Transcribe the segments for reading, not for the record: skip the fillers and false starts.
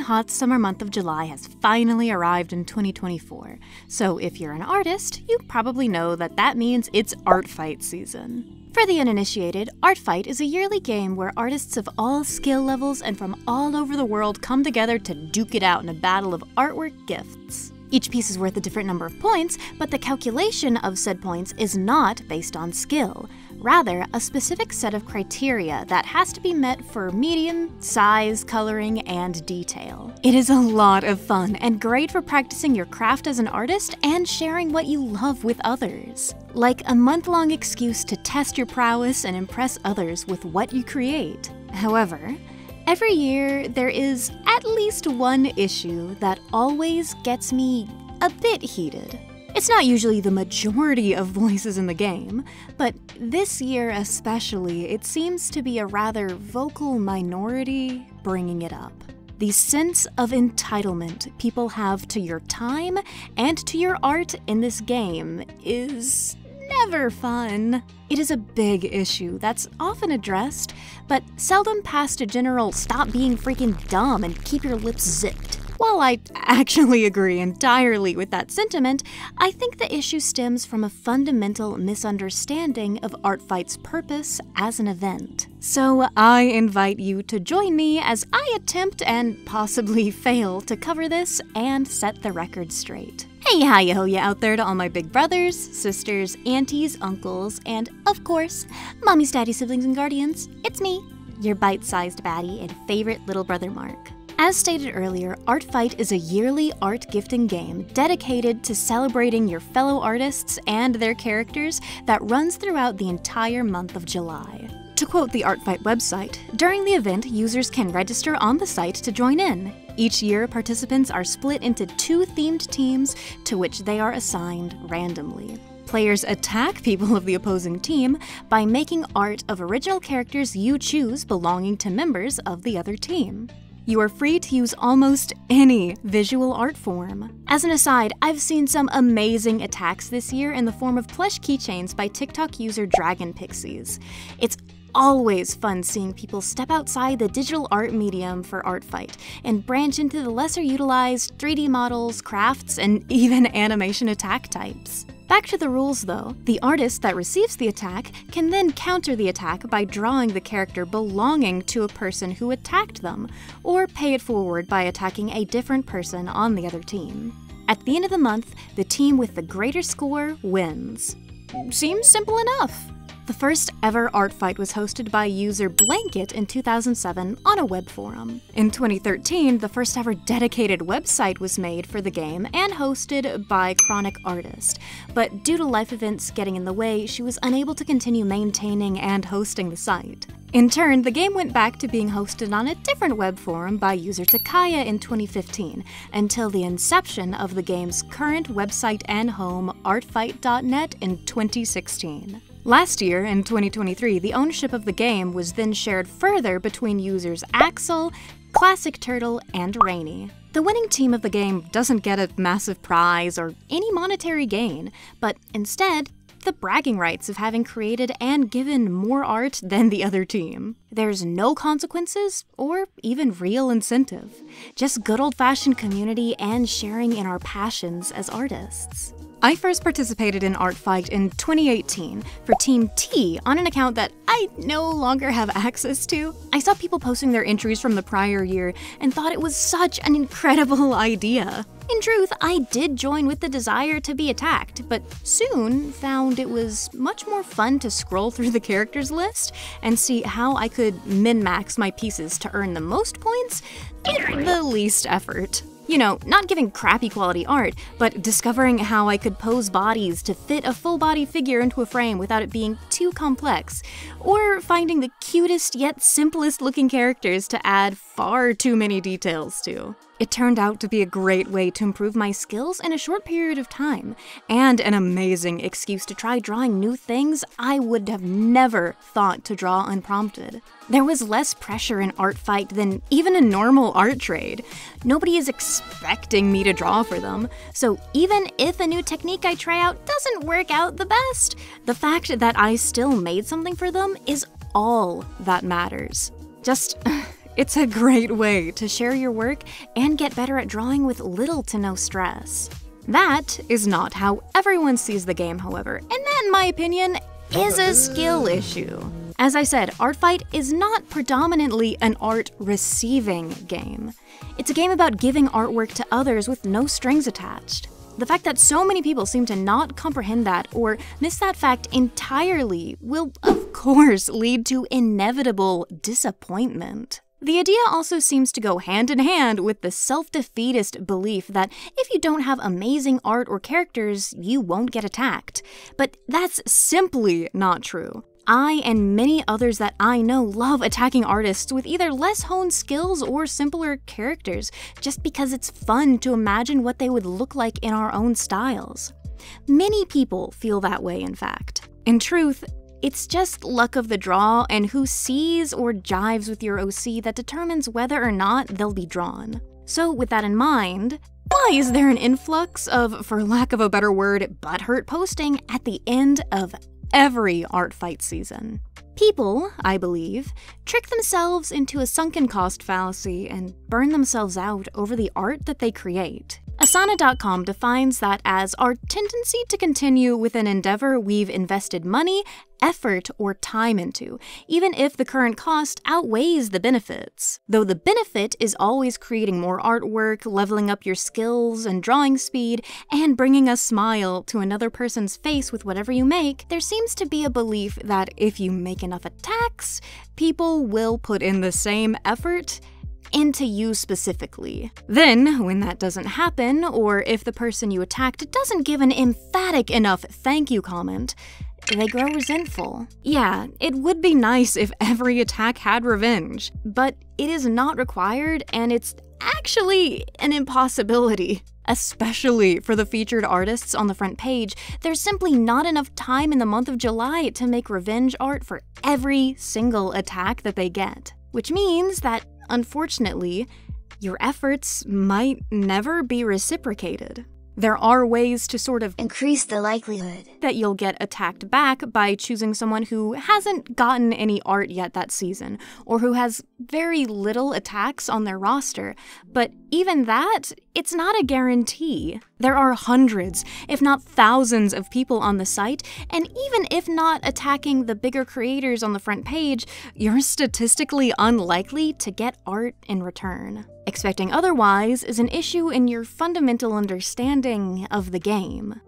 hot summer month of July has finally arrived in 2024, so if you're an artist, you probably know that that means it's ArtFight season. For the uninitiated, ArtFight is a yearly game where artists of all skill levels and from all over the world come together to duke it out in a battle of artwork gifts. Each piece is worth a different number of points, but the calculation of said points is not based on skill. Rather, a specific set of criteria that has to be met for medium, size, coloring, and detail. It is a lot of fun and great for practicing your craft as an artist and sharing what you love with others. Like a month-long excuse to test your prowess and impress others with what you create. However, every year, there is at least one issue that always gets me a bit heated. It's not usually the majority of voices in the game, but this year especially, it seems to be a rather vocal minority bringing it up. The sense of entitlement people have to your time and to your art in this game is never fun. It is a big issue that's often addressed, but seldom past a general stop being freaking dumb and keep your lips zipped. While I actually agree entirely with that sentiment, I think the issue stems from a fundamental misunderstanding of ArtFight's purpose as an event. So I invite you to join me as I attempt and possibly fail to cover this and set the record straight. Hey, hi-ya-ho-ya out there to all my big brothers, sisters, aunties, uncles, and, of course, mommies, daddies, siblings, and guardians. It's me, your bite-sized baddie and favorite little brother Mark. As stated earlier, ArtFight is a yearly art gifting game dedicated to celebrating your fellow artists and their characters that runs throughout the entire month of July. To quote the ArtFight website, during the event, users can register on the site to join in. Each year, participants are split into 2 themed teams to which they are assigned randomly. Players attack people of the opposing team by making art of original characters you choose belonging to members of the other team. You are free to use almost any visual art form. As an aside, I've seen some amazing attacks this year in the form of plush keychains by TikTok user Dragon Pixies. It's always fun seeing people step outside the digital art medium for ArtFight and branch into the lesser utilized 3D models, crafts, and even animation attack types. Back to the rules though, the artist that receives the attack can then counter the attack by drawing the character belonging to a person who attacked them, or pay it forward by attacking a different person on the other team. At the end of the month, the team with the greater score wins. Seems simple enough. The first ever ArtFight was hosted by user Blanket in 2007 on a web forum. In 2013, the first ever dedicated website was made for the game and hosted by Chronic Artist, but due to life events getting in the way, she was unable to continue maintaining and hosting the site. In turn, the game went back to being hosted on a different web forum by user Takaya in 2015, until the inception of the game's current website and home, artfight.net, in 2016. Last year, in 2023, the ownership of the game was then shared further between users Axel, Classic Turtle, and Rainy. The winning team of the game doesn't get a massive prize or any monetary gain, but instead, the bragging rights of having created and given more art than the other team. There's no consequences or even real incentive, just good old-fashioned community and sharing in our passions as artists. I first participated in ArtFight in 2018 for Team T on an account that I no longer have access to. I saw people posting their entries from the prior year and thought it was such an incredible idea. In truth, I did join with the desire to be attacked, but soon found it was much more fun to scroll through the characters list and see how I could min-max my pieces to earn the most points with the least effort. You know, not giving crappy quality art, but discovering how I could pose bodies to fit a full-body figure into a frame without it being too complex, or finding the cutest yet simplest looking characters to add far too many details to. It turned out to be a great way to improve my skills in a short period of time, and an amazing excuse to try drawing new things I would have never thought to draw unprompted. There was less pressure in ArtFight than even a normal art trade. Nobody is expecting me to draw for them, so even if a new technique I try out doesn't work out the best, the fact that I still made something for them is all that matters. Just It's a great way to share your work and get better at drawing with little to no stress. That is not how everyone sees the game, however, and that, in my opinion, is a skill issue. As I said, ArtFight is not predominantly an art-receiving game. It's a game about giving artwork to others with no strings attached. The fact that so many people seem to not comprehend that or miss that fact entirely will, of course, lead to inevitable disappointment. The idea also seems to go hand in hand with the self-defeatist belief that if you don't have amazing art or characters, you won't get attacked. But that's simply not true. I and many others that I know love attacking artists with either less honed skills or simpler characters, just because it's fun to imagine what they would look like in our own styles. Many people feel that way, in fact. In truth, it's just luck of the draw and who sees or jives with your OC that determines whether or not they'll be drawn. So with that in mind, why is there an influx of, for lack of a better word, butthurt posting at the end of every ArtFight season? People, I believe, trick themselves into a sunken cost fallacy and burn themselves out over the art that they create. Asana.com defines that as our tendency to continue with an endeavor we've invested money, effort, or time into, even if the current cost outweighs the benefits. Though the benefit is always creating more artwork, leveling up your skills and drawing speed, and bringing a smile to another person's face with whatever you make, there seems to be a belief that if you make enough attacks, people will put in the same effort into you specifically. Then, when that doesn't happen, or if the person you attacked doesn't give an emphatic enough thank you comment, they grow resentful. Yeah, it would be nice if every attack had revenge, but it is not required, and it's actually an impossibility. Especially for the featured artists on the front page, there's simply not enough time in the month of July to make revenge art for every single attack that they get. Which means that, unfortunately, your efforts might never be reciprocated. There are ways to sort of increase the likelihood that you'll get attacked back by choosing someone who hasn't gotten any art yet that season, or who has very little attacks on their roster. But even that, it's not a guarantee. There are hundreds, if not thousands, of people on the site, and even if not attacking the bigger creators on the front page, you're statistically unlikely to get art in return. Expecting otherwise is an issue in your fundamental understanding of the game.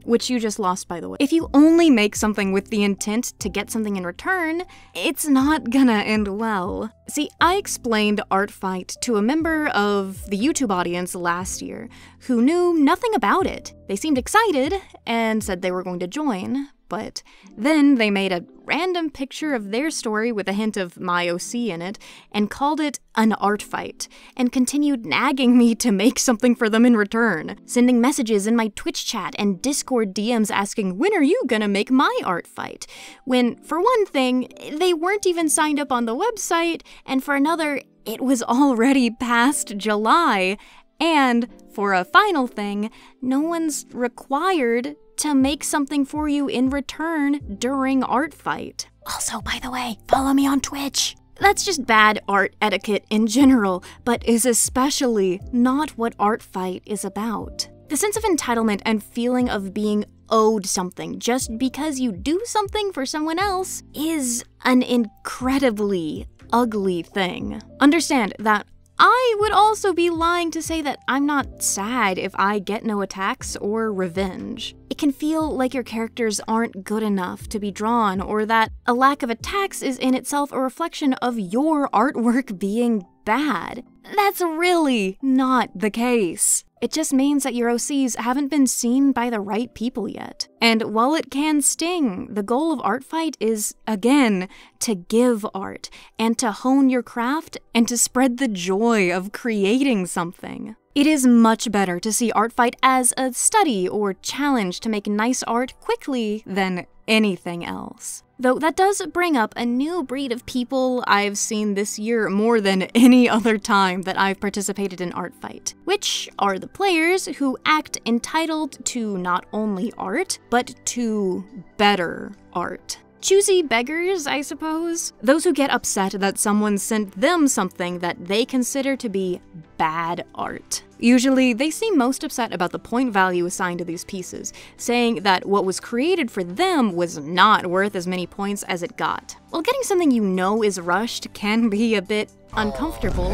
Which you just lost, by the way. If you only make something with the intent to get something in return, it's not gonna end well. See, I explained ArtFight to a member of the YouTube audience last year who knew nothing about it. They seemed excited and said they were going to join, but then they made a random picture of their story with a hint of my OC in it and called it an ArtFight, and continued nagging me to make something for them in return, sending messages in my Twitch chat and Discord DMs asking, when are you gonna make my ArtFight? When, for one thing, they weren't even signed up on the website, and for another, it was already past July, and for a final thing, no one's required to make something for you in return during ArtFight. Also, by the way, follow me on Twitch. That's just bad art etiquette in general, but is especially not what ArtFight is about. The sense of entitlement and feeling of being owed something just because you do something for someone else is an incredibly ugly thing. Understand that I would also be lying to say that I'm not sad if I get no attacks or revenge. It can feel like your characters aren't good enough to be drawn, or that a lack of attacks is in itself a reflection of your artwork being bad. That's really not the case. It just means that your OCs haven't been seen by the right people yet. And while it can sting, the goal of ArtFight is, again, to give art, and to hone your craft, and to spread the joy of creating something. It is much better to see ArtFight as a study or challenge to make nice art quickly than anything else. Though that does bring up a new breed of people I've seen this year more than any other time that I've participated in ArtFight, which are the players who act entitled to not only art, but to better art. Choosy beggars, I suppose. Those who get upset that someone sent them something that they consider to be bad art. Usually, they seem most upset about the point value assigned to these pieces, saying that what was created for them was not worth as many points as it got. While getting something you know is rushed can be a bit uncomfortable,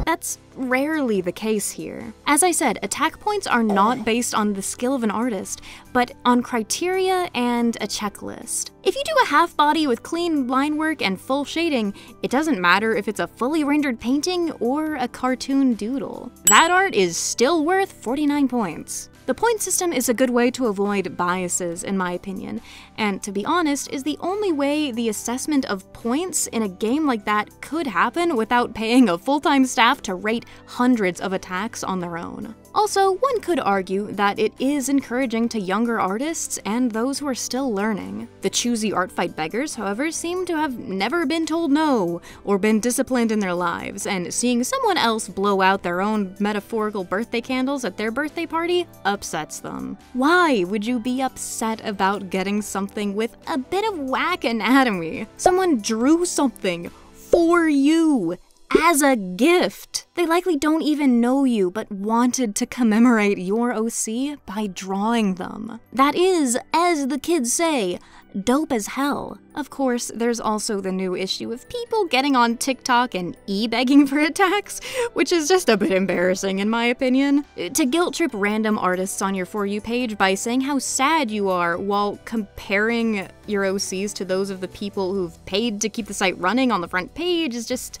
that's rarely the case here. As I said, attack points are not based on the skill of an artist, but on criteria and a checklist. If you do a half body with clean line work and full shading, it doesn't matter if it's a fully rendered painting or a cartoon doodle. That art is still worth 49 points. The point system is a good way to avoid biases, in my opinion, and to be honest, is the only way the assessment of points in a game like that could happen without paying a full-time staff to rate hundreds of attacks on their own. Also, one could argue that it is encouraging to younger artists and those who are still learning. The choosy ArtFight beggars, however, seem to have never been told no, or been disciplined in their lives, and seeing someone else blow out their own metaphorical birthday candles at their birthday party upsets them. Why would you be upset about getting something with a bit of whack anatomy? Someone drew something for you as a gift. They likely don't even know you, but wanted to commemorate your OC by drawing them. That is, as the kids say, dope as hell. Of course, there's also the new issue of people getting on TikTok and e-begging for attacks, which is just a bit embarrassing in my opinion. To guilt trip random artists on your For You page by saying how sad you are while comparing your OCs to those of the people who've paid to keep the site running on the front page is just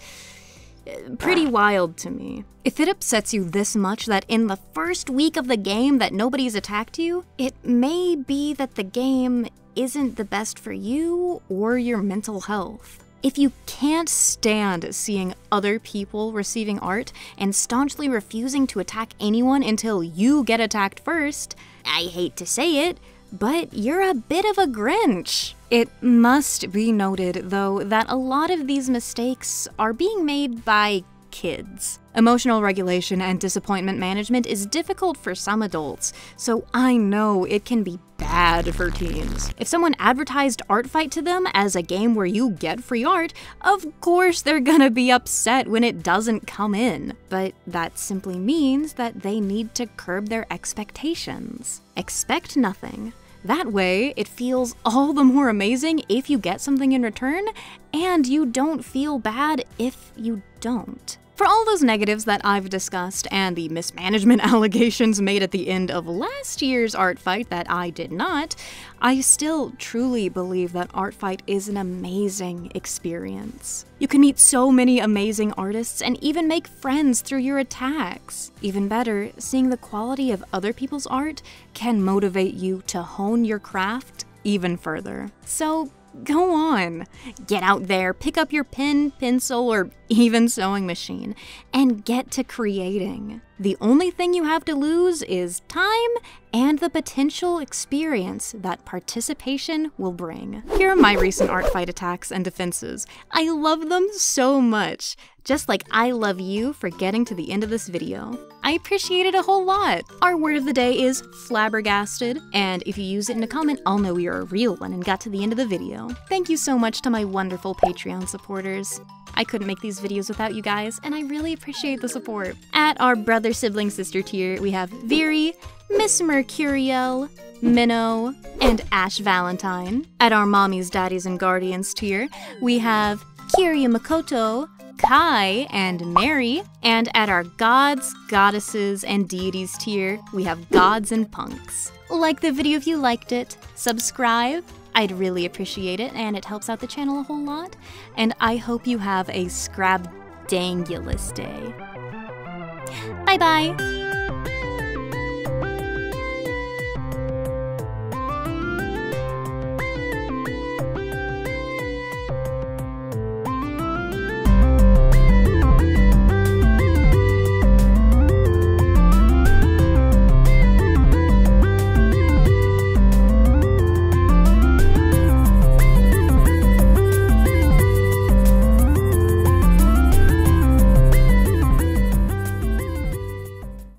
pretty wild to me. If it upsets you this much that in the first week of the game that nobody's attacked you, it may be that the game isn't the best for you or your mental health. If you can't stand seeing other people receiving art and staunchly refusing to attack anyone until you get attacked first, I hate to say it, but you're a bit of a Grinch. It must be noted, though, that a lot of these mistakes are being made by kids. Emotional regulation and disappointment management is difficult for some adults, so I know it can be bad for teens. If someone advertised ArtFight to them as a game where you get free art, of course they're gonna be upset when it doesn't come in. But that simply means that they need to curb their expectations. Expect nothing. That way, it feels all the more amazing if you get something in return, and you don't feel bad if you don't. For all those negatives that I've discussed and the mismanagement allegations made at the end of last year's ArtFight that I did not, I still truly believe that ArtFight is an amazing experience. You can meet so many amazing artists and even make friends through your attacks. Even better, seeing the quality of other people's art can motivate you to hone your craft even further. So, go on. Get out there, pick up your pen, pencil, or even sewing machine, and get to creating. The only thing you have to lose is time and the potential experience that participation will bring. Here are my recent ArtFight attacks and defenses. I love them so much, just like I love you for getting to the end of this video. I appreciate it a whole lot. Our word of the day is flabbergasted, and if you use it in a comment, I'll know you're a real one and got to the end of the video. Thank you so much to my wonderful Patreon supporters. I couldn't make these videos without you guys, and I really appreciate the support. At our brother, sibling, sister tier, we have Viri, Miss Mercuriel, Minnow, and Ash Valentine. At our mommies, daddies, and guardians tier, we have Kirya Makoto, Kai, and Mary. And at our gods, goddesses, and deities tier, we have gods and punks. Like the video if you liked it, subscribe, I'd really appreciate it, and it helps out the channel a whole lot. And I hope you have a scrabdangulous day. Bye-bye!